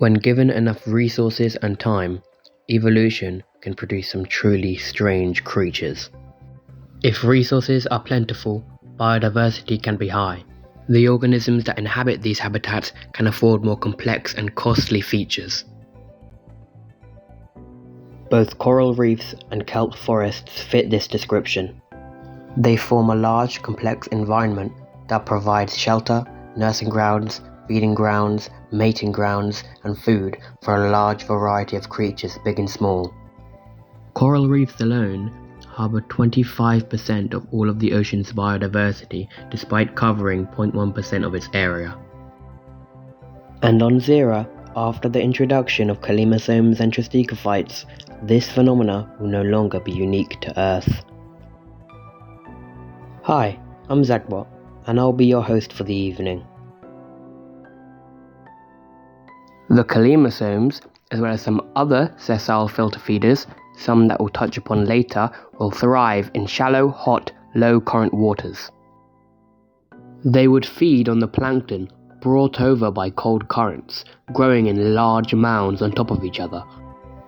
When given enough resources and time, evolution can produce some truly strange creatures. If resources are plentiful, biodiversity can be high. The organisms that inhabit these habitats can afford more complex and costly features. Both coral reefs and kelp forests fit this description. They form a large, complex environment that provides shelter, nursing grounds, feeding grounds, mating grounds, and food for a large variety of creatures big and small. Coral reefs alone harbour 25% of all of the ocean's biodiversity, despite covering 0.1% of its area. And on ZIRA, after the introduction of calmosomes and tristichophytes, this phenomena will no longer be unique to Earth. Hi, I'm Zagbot, and I'll be your host for the evening. The calmosomes, as well as some other sessile filter feeders, some that we'll touch upon later, will thrive in shallow, hot, low current waters. They would feed on the plankton brought over by cold currents, growing in large mounds on top of each other.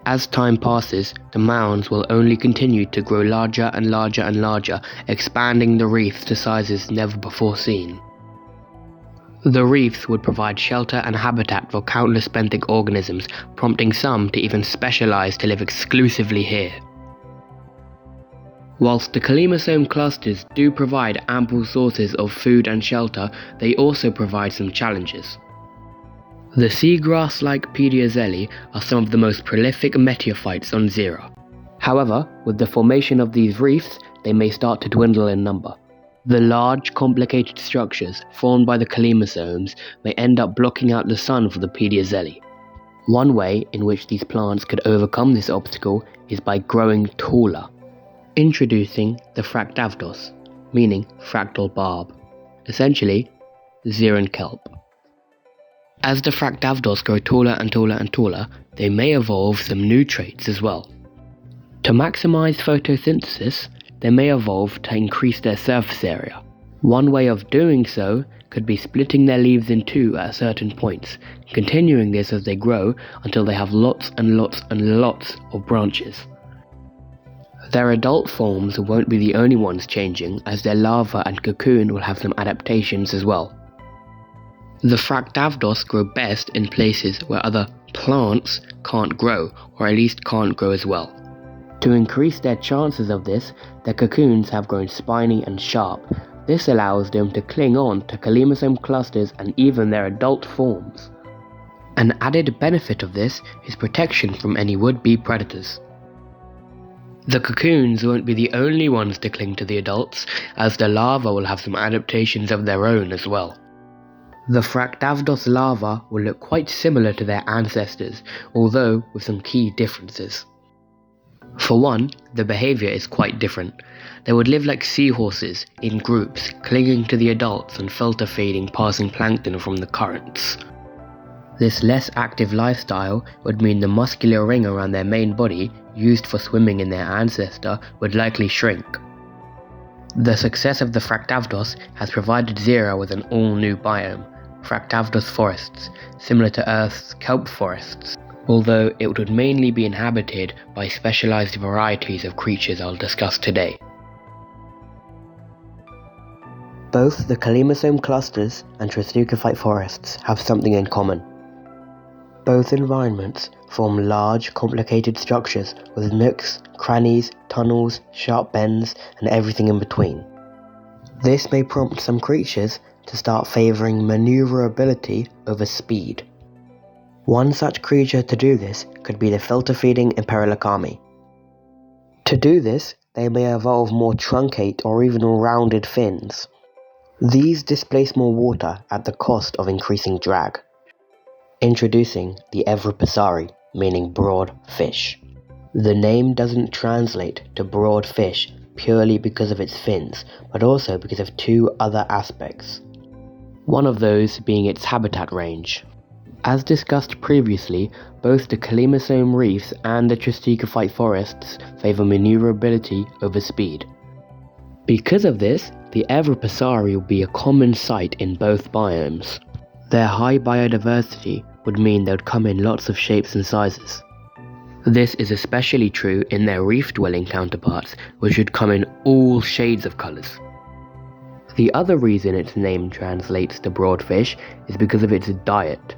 As time passes, the mounds will only continue to grow larger and larger and larger, expanding the reefs to sizes never before seen. The reefs would provide shelter and habitat for countless benthic organisms, prompting some to even specialize to live exclusively here. Whilst the calmosome clusters do provide ample sources of food and shelter, they also provide some challenges. The seagrass-like pediozelli are some of the most prolific meteophytes on ZIRA. However, with the formation of these reefs, they may start to dwindle in number. The large, complicated structures formed by the calmosomes may end up blocking out the sun for the pediozelli. One way in which these plants could overcome this obstacle is by growing taller. Introducing the Fractos, meaning fractal barb, essentially ziran kelp. As the Fractos grow taller and taller and taller, they may evolve some new traits as well. To maximize photosynthesis, they may evolve to increase their surface area. One way of doing so could be splitting their leaves in two at certain points, continuing this as they grow until they have lots and lots and lots of branches. Their adult forms won't be the only ones changing, as their larva and cocoon will have some adaptations as well. The Fractos grow best in places where other plants can't grow, or at least can't grow as well. To increase their chances of this, their cocoons have grown spiny and sharp. This allows them to cling on to calmosome clusters and even their adult forms. An added benefit of this is protection from any would-be predators. The cocoons won't be the only ones to cling to the adults, as the larvae will have some adaptations of their own as well. The Fractos larvae will look quite similar to their ancestors, although with some key differences. For one, the behaviour is quite different. They would live like seahorses, in groups, clinging to the adults and filter feeding passing plankton from the currents. This less active lifestyle would mean the muscular ring around their main body, used for swimming in their ancestor, would likely shrink. The success of the Fractos has provided ZIRA with an all-new biome, Fractos forests, similar to Earth's kelp forests, although it would mainly be inhabited by specialized varieties of creatures I'll discuss today. Both the calmosome clusters and tristichophyte forests have something in common. Both environments form large, complicated structures with nooks, crannies, tunnels, sharp bends, and everything in between. This may prompt some creatures to start favouring maneuverability over speed. One such creature to do this could be the filter-feeding Imperilacami. To do this, they may evolve more truncate or even rounded fins. These displace more water at the cost of increasing drag. Introducing the Everpasari, meaning broad fish. The name doesn't translate to broad fish purely because of its fins, but also because of two other aspects. One of those being its habitat range. As discussed previously, both the calmosome reefs and the tristichophyte forests favour maneuverability over speed. Because of this, the Everpasari will be a common sight in both biomes. Their high biodiversity would mean they would come in lots of shapes and sizes. This is especially true in their reef-dwelling counterparts, which would come in all shades of colours. The other reason its name translates to broadfish is because of its diet.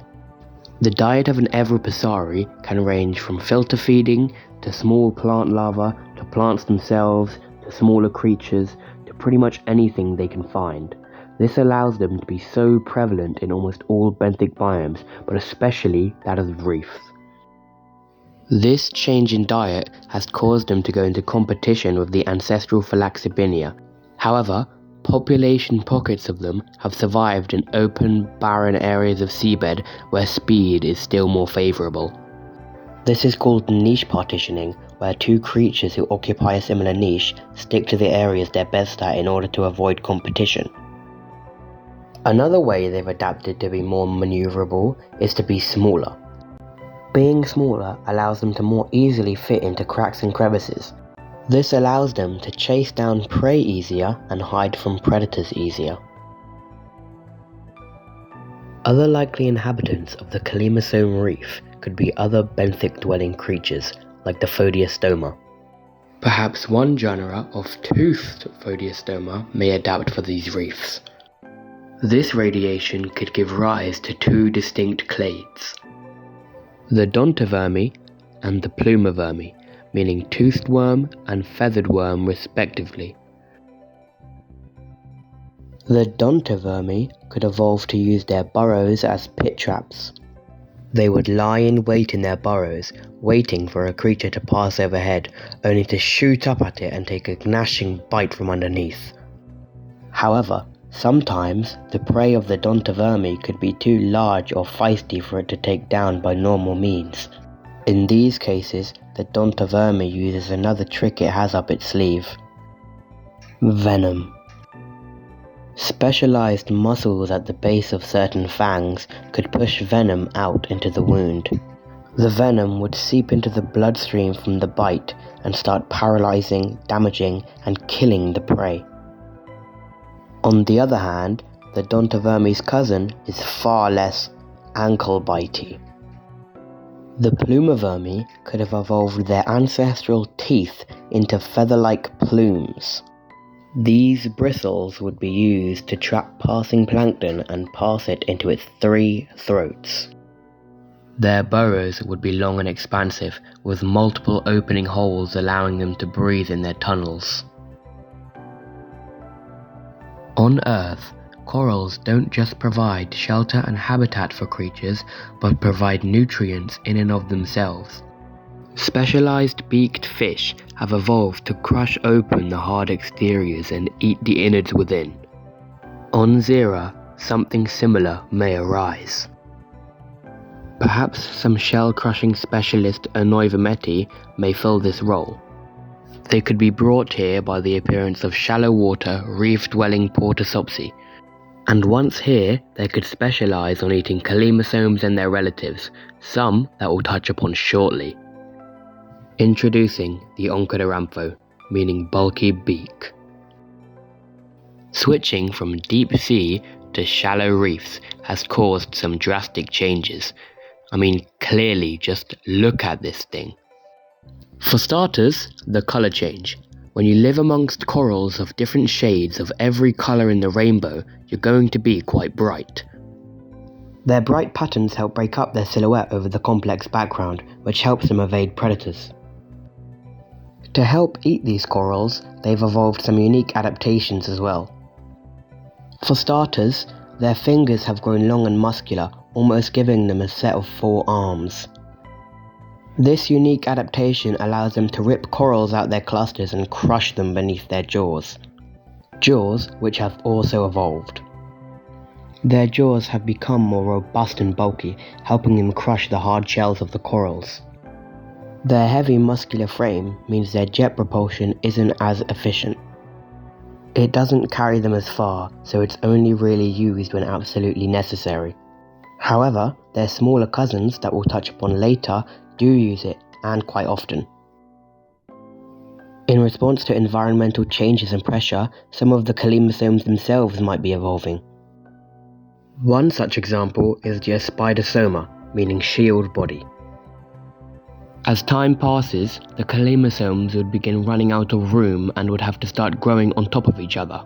The diet of an Everpasari can range from filter feeding to small plant larvae to plants themselves to smaller creatures to pretty much anything they can find. This allows them to be so prevalent in almost all benthic biomes, but especially that of reefs. This change in diet has caused them to go into competition with the ancestral Philaxobinia. However, population pockets of them have survived in open, barren areas of seabed where speed is still more favourable. This is called niche partitioning, where two creatures who occupy a similar niche stick to the areas they're best at in order to avoid competition. Another way they've adapted to be more maneuverable is to be smaller. Being smaller allows them to more easily fit into cracks and crevices. This allows them to chase down prey easier and hide from predators easier. Other likely inhabitants of the Calmosome reef could be other benthic dwelling creatures like the Phodiostoma. Perhaps one genera of toothed Phodiostoma may adapt for these reefs. This radiation could give rise to two distinct clades, the Dontovermi and the Plumovermi, meaning toothed worm and feathered worm respectively. The Dontovermi could evolve to use their burrows as pit traps. They would lie in wait in their burrows, waiting for a creature to pass overhead, only to shoot up at it and take a gnashing bite from underneath. However, sometimes the prey of the Dontovermi could be too large or feisty for it to take down by normal means. In these cases, the Dontovermi uses another trick it has up its sleeve: venom. Specialized muscles at the base of certain fangs could push venom out into the wound. The venom would seep into the bloodstream from the bite and start paralyzing, damaging, and killing the prey. On the other hand, the Dontovermi's cousin is far less ankle-bitey. The Plumovermi could have evolved their ancestral teeth into feather-like plumes. These bristles would be used to trap passing plankton and pass it into its 3 throats. Their burrows would be long and expansive, with multiple opening holes allowing them to breathe in their tunnels. On Earth, corals don't just provide shelter and habitat for creatures, but provide nutrients in and of themselves. Specialized beaked fish have evolved to crush open the hard exteriors and eat the innards within. On ZIRA, something similar may arise. Perhaps some shell-crushing specialist Maneuverable may fill this role. They could be brought here by the appearance of shallow-water, reef-dwelling Portosopsi, and once here, they could specialize on eating calmosomes and their relatives, some that we'll touch upon shortly. Introducing the Onchodorampho, meaning bulky beak. Switching from deep sea to shallow reefs has caused some drastic changes. I mean, clearly, just look at this thing. For starters, the colour change. When you live amongst corals of different shades of every colour in the rainbow, you're going to be quite bright. Their bright patterns help break up their silhouette over the complex background, which helps them evade predators. To help eat these corals, they've evolved some unique adaptations as well. For starters, their fingers have grown long and muscular, almost giving them a set of 4 arms. This unique adaptation allows them to rip corals out their clusters and crush them beneath their jaws. Jaws which have also evolved. Their jaws have become more robust and bulky, helping them crush the hard shells of the corals. Their heavy muscular frame means their jet propulsion isn't as efficient. It doesn't carry them as far, so it's only really used when absolutely necessary. However, their smaller cousins that we'll touch upon later do use it, and quite often. In response to environmental changes and pressure, some of the calmosomes themselves might be evolving. One such example is the Spidersoma, meaning shield body. As time passes, the calmosomes would begin running out of room and would have to start growing on top of each other.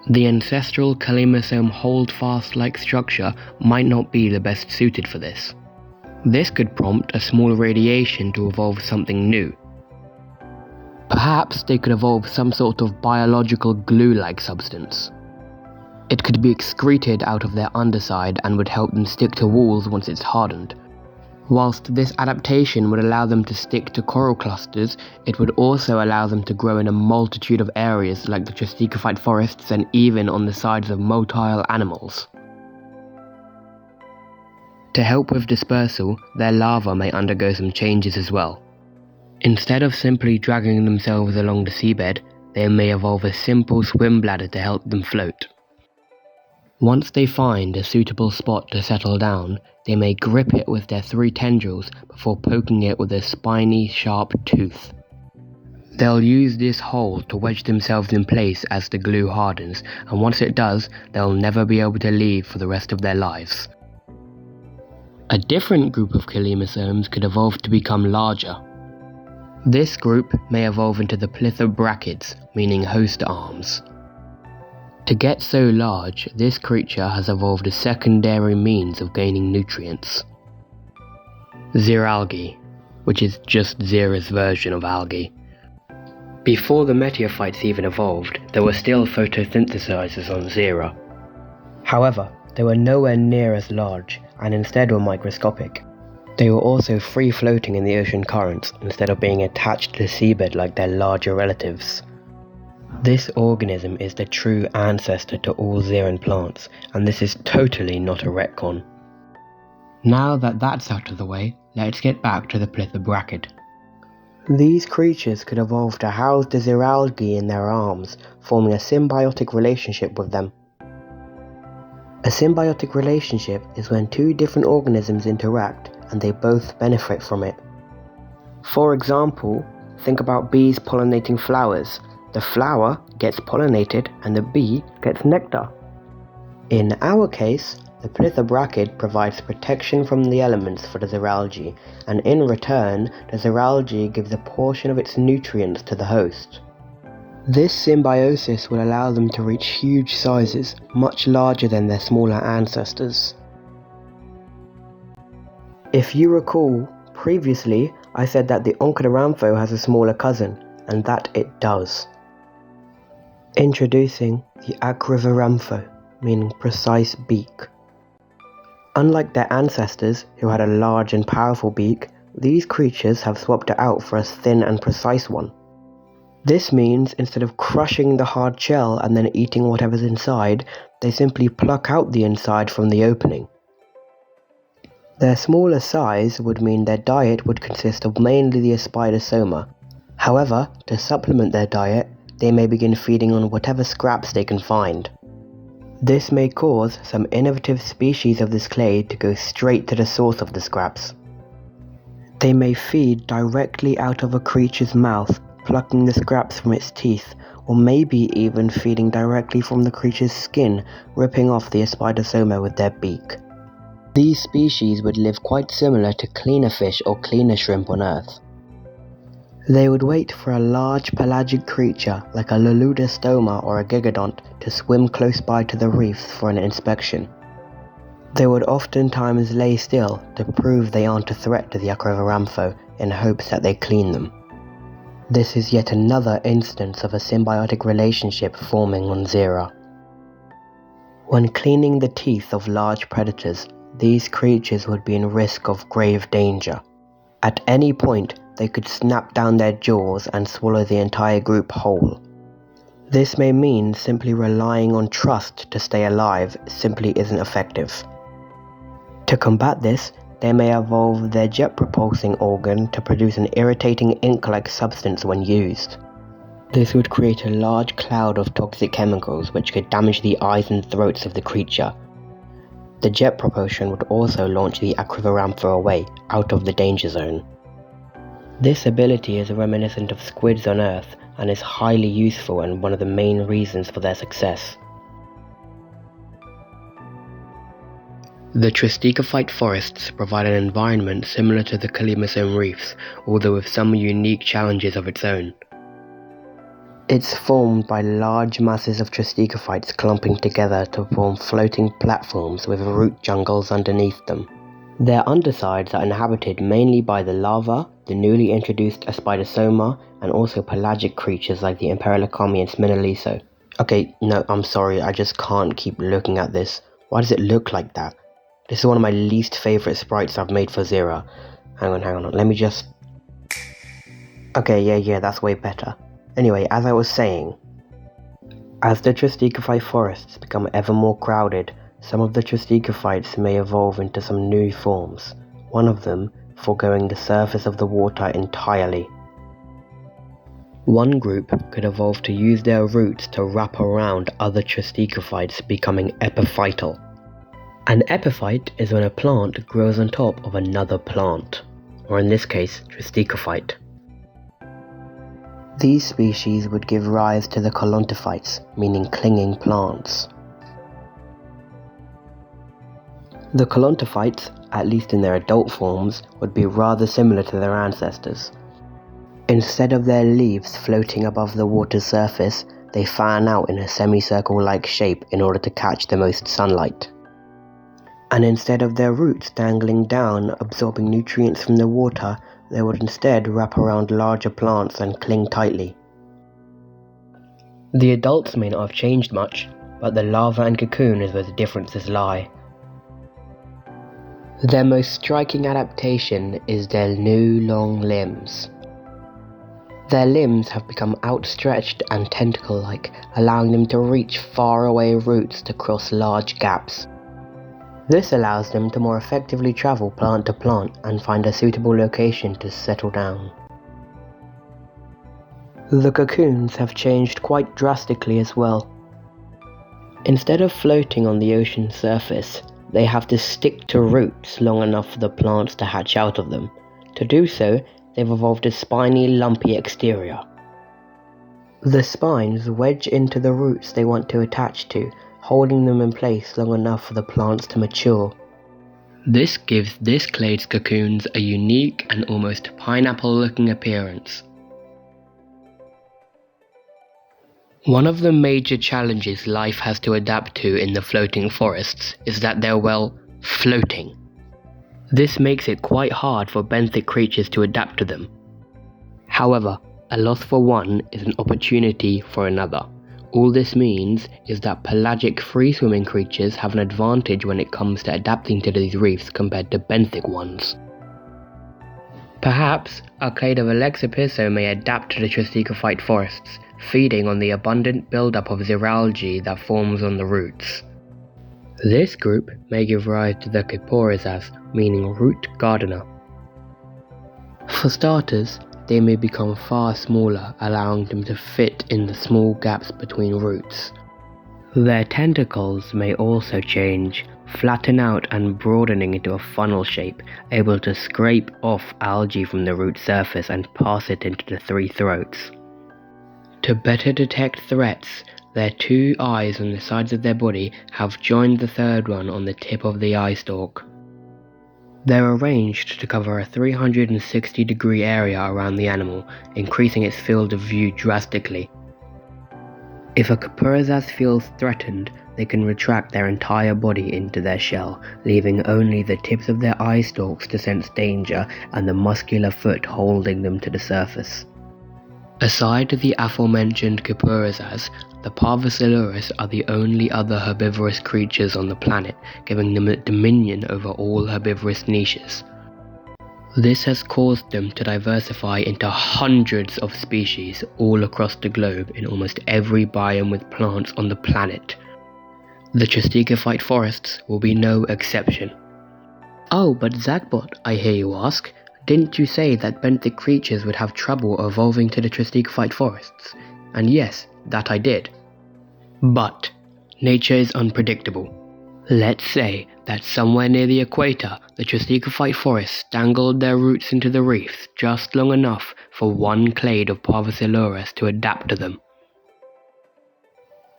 The ancestral calmosome holdfast-like structure might not be the best suited for this. This could prompt a small radiation to evolve something new. Perhaps they could evolve some sort of biological glue-like substance. It could be excreted out of their underside and would help them stick to walls once it's hardened. Whilst this adaptation would allow them to stick to coral clusters, it would also allow them to grow in a multitude of areas like the Tristichophyte forests and even on the sides of motile animals. To help with dispersal, their larvae may undergo some changes as well. Instead of simply dragging themselves along the seabed, they may evolve a simple swim bladder to help them float. Once they find a suitable spot to settle down, they may grip it with their 3 tendrils before poking it with a spiny, sharp tooth. They'll use this hole to wedge themselves in place as the glue hardens, and once it does, they'll never be able to leave for the rest of their lives. A different group of calmosomes could evolve to become larger. This group may evolve into the plithobrachids, meaning host arms. To get so large, this creature has evolved a secondary means of gaining nutrients. Ziralgae, which is just ZIRA's version of algae. Before the meteophytes even evolved, there were still photosynthesizers on ZIRA. However, they were nowhere near as large, and instead were microscopic. They were also free-floating in the ocean currents, instead of being attached to the seabed like their larger relatives. This organism is the true ancestor to all ZIRAN plants, and this is totally not a retcon. Now that that's out of the way, let's get back to the plithobrachid. These creatures could evolve to house the ziralgae in their arms, forming a symbiotic relationship with them. A symbiotic relationship is when 2 different organisms interact and they both benefit from it. For example, think about bees pollinating flowers. The flower gets pollinated and the bee gets nectar. In our case, the plithobrachid provides protection from the elements for the ziralgae, and in return, the ziralgae gives a portion of its nutrients to the host. This symbiosis will allow them to reach huge sizes, much larger than their smaller ancestors. If you recall, previously I said that the Onchodoramphos has a smaller cousin, and that it does. Introducing the Acroviramphos, meaning precise beak. Unlike their ancestors, who had a large and powerful beak, these creatures have swapped it out for a thin and precise one. This means instead of crushing the hard shell and then eating whatever's inside, they simply pluck out the inside from the opening. Their smaller size would mean their diet would consist of mainly the Aspeidosoma. However, to supplement their diet, they may begin feeding on whatever scraps they can find. This may cause some innovative species of this clade to go straight to the source of the scraps. They may feed directly out of a creature's mouth, plucking the scraps from its teeth, or maybe even feeding directly from the creature's skin, ripping off the Aspeidosoma with their beak. These species would live quite similar to cleaner fish or cleaner shrimp on Earth. They would wait for a large pelagic creature like a Luludostoma or a gigadont to swim close by to the reefs for an inspection. They would oftentimes lay still to prove they aren't a threat to the Acroviramphos in hopes that they clean them. This is yet another instance of a symbiotic relationship forming on ZIRA. When cleaning the teeth of large predators, these creatures would be in risk of grave danger. At any point, they could snap down their jaws and swallow the entire group whole. This may mean simply relying on trust to stay alive simply isn't effective. To combat this, they may evolve their jet-propulsing organ to produce an irritating ink-like substance when used. This would create a large cloud of toxic chemicals which could damage the eyes and throats of the creature. The jet propulsion would also launch the Acroviramphos away, out of the danger zone. This ability is reminiscent of squids on Earth and is highly useful and one of the main reasons for their success. The Tristichophyte forests provide an environment similar to the Calmosome reefs, although with some unique challenges of its own. It's formed by large masses of Tristichophytes clumping together to form floating platforms with root jungles underneath them. Their undersides are inhabited mainly by the larvae, the newly introduced Aspisoma, and also pelagic creatures like the Imperilocomi and Sminoliso. Okay, no, I'm sorry, I just can't keep looking at this. Why does it look like that? This is one of my least favourite sprites I've made for ZIRA. Hang on, let me just... Okay, yeah, that's way better. Anyway, as I was saying, as the Tristichophyte forests become ever more crowded, some of the Tristichophytes may evolve into some new forms, one of them foregoing the surface of the water entirely. One group could evolve to use their roots to wrap around other Tristichophytes, becoming epiphytal. An epiphyte is when a plant grows on top of another plant, or in this case, Tristichophyte. These species would give rise to the Colontophytes, meaning clinging plants. The Colontophytes, at least in their adult forms, would be rather similar to their ancestors. Instead of their leaves floating above the water's surface, they fan out in a semicircle-like shape in order to catch the most sunlight. And instead of their roots dangling down, absorbing nutrients from the water, they would instead wrap around larger plants and cling tightly. The adults may not have changed much, but the larva and cocoon is where the differences lie. Their most striking adaptation is their new long limbs. Their limbs have become outstretched and tentacle-like, allowing them to reach far-away roots to cross large gaps. This allows them to more effectively travel plant to plant and find a suitable location to settle down. The cocoons have changed quite drastically as well. Instead of floating on the ocean's surface, they have to stick to roots long enough for the plants to hatch out of them. To do so, they've evolved a spiny, lumpy exterior. The spines wedge into the roots they want to attach to, holding them in place long enough for the plants to mature. This gives this clade's cocoons a unique and almost pineapple-looking appearance. One of the major challenges life has to adapt to in the floating forests is that they're, well, floating. This makes it quite hard for benthic creatures to adapt to them. However, a loss for one is an opportunity for another. All this means is that pelagic free-swimming creatures have an advantage when it comes to adapting to these reefs compared to benthic ones. Perhaps a clade of Alexipiso may adapt to the Tristichophyte forests, feeding on the abundant buildup of xeralgae that forms on the roots. This group may give rise to the Kyporizas, meaning root gardener. For starters, they may become far smaller, allowing them to fit in the small gaps between roots. Their tentacles may also change, flatten out and broadening into a funnel shape, able to scrape off algae from the root surface and pass it into the three throats. To better detect threats, their two eyes on the sides of their body have joined the third one on the tip of the eye stalk. They're arranged to cover a 360-degree area around the animal, increasing its field of view drastically. If a Kyporizas feels threatened, they can retract their entire body into their shell, leaving only the tips of their eye stalks to sense danger and the muscular foot holding them to the surface. Aside the aforementioned Kyporizas, the Parvicellurus are the only other herbivorous creatures on the planet, giving them dominion over all herbivorous niches. This has caused them to diversify into hundreds of species all across the globe in almost every biome with plants on the planet. The Tristichophyte forests will be no exception. Oh, but Zagbot, I hear you ask, didn't you say that benthic creatures would have trouble evolving to the Tristichophyte forests? And yes, that I did. But nature is unpredictable. Let's say that somewhere near the equator, the Tristichophyte forests dangled their roots into the reefs just long enough for one clade of Parvicellurus to adapt to them.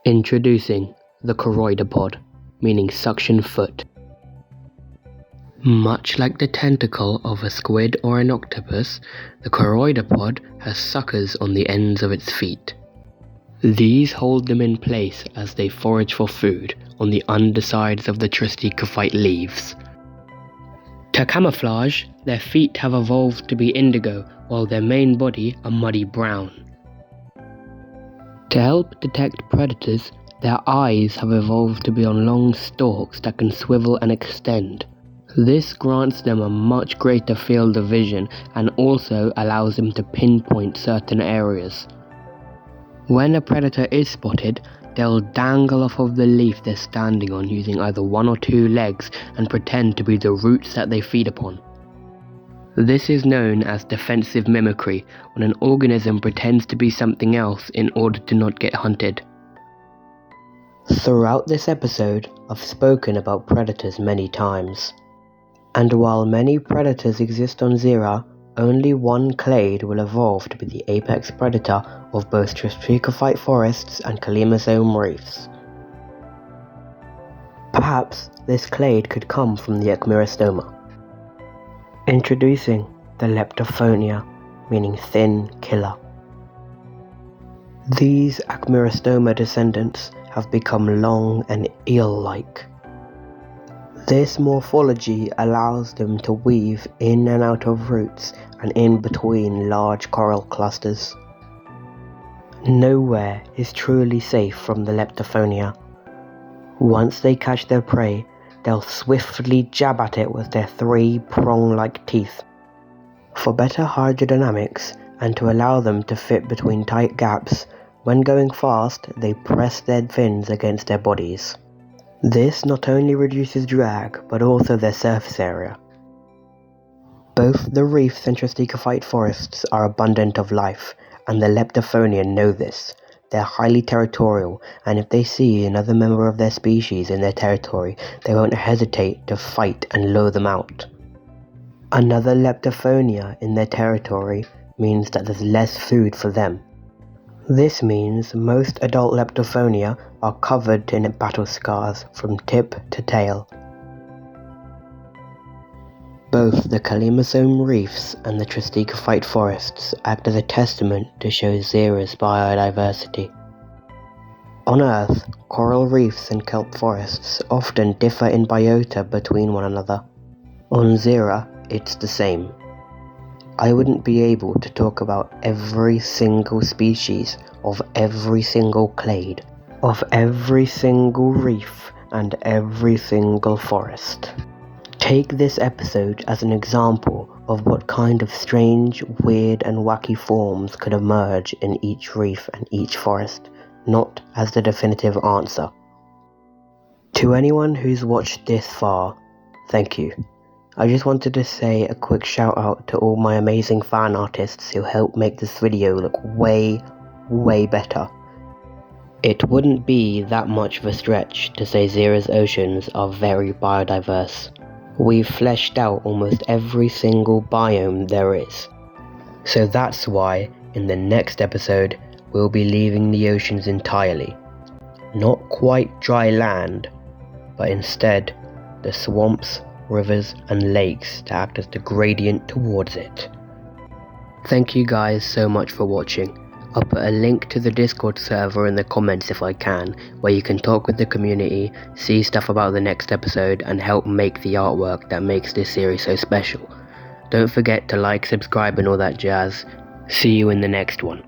Introducing the choroidopod, meaning suction foot. Much like the tentacle of a squid or an octopus, the choroidopod has suckers on the ends of its feet. These hold them in place as they forage for food on the undersides of the tristichophyte leaves. To camouflage, their feet have evolved to be indigo, while their main body a muddy brown. To help detect predators, their eyes have evolved to be on long stalks that can swivel and extend. This grants them a much greater field of vision and also allows them to pinpoint certain areas. When a predator is spotted, they'll dangle off of the leaf they're standing on using either one or two legs and pretend to be the roots that they feed upon. This is known as defensive mimicry, when an organism pretends to be something else in order to not get hunted. Throughout this episode, I've spoken about predators many times. And while many predators exist on ZIRA, only one clade will evolve to be the apex predator of both tristichophyte forests and Calmosome reefs. Perhaps this clade could come from the Acmerostoma. Introducing the Leptophonia, meaning thin killer. These Acmerostoma descendants have become long and eel-like. This morphology allows them to weave in and out of roots and in between large coral clusters. Nowhere is truly safe from the Leptophonia. Once they catch their prey, they'll swiftly jab at it with their 3 prong-like teeth. For better hydrodynamics and to allow them to fit between tight gaps, when going fast they press their fins against their bodies. This not only reduces drag, but also their surface area. Both the reefs and tristichophyte forests are abundant of life, and the Leptophonia know this. They're highly territorial, and if they see another member of their species in their territory, they won't hesitate to fight and lure them out. Another Leptophonia in their territory means that there's less food for them. This means most adult Leptophonia are covered in battle scars from tip to tail. Both the Calmosome reefs and the tristichophyte forests act as a testament to show ZIRA's biodiversity. On Earth, coral reefs and kelp forests often differ in biota between one another. On ZIRA, it's the same. I wouldn't be able to talk about every single species of every single clade, of every single reef and every single forest. Take this episode as an example of what kind of strange, weird and wacky forms could emerge in each reef and each forest, not as the definitive answer. To anyone who's watched this far, thank you. I just wanted to say a quick shout out to all my amazing fan artists who helped make this video look way better. It wouldn't be that much of a stretch to say ZIRA's oceans are very biodiverse. We've fleshed out almost every single biome there is. So that's why in the next episode we'll be leaving the oceans entirely. Not quite dry land, but instead the swamps, rivers and lakes to act as the gradient towards it. Thank you guys so much for watching. I'll put a link to the Discord server in the comments if I can, where you can talk with the community, see stuff about the next episode and help make the artwork that makes this series so special. Don't forget to like, subscribe and all that jazz. See you in the next one.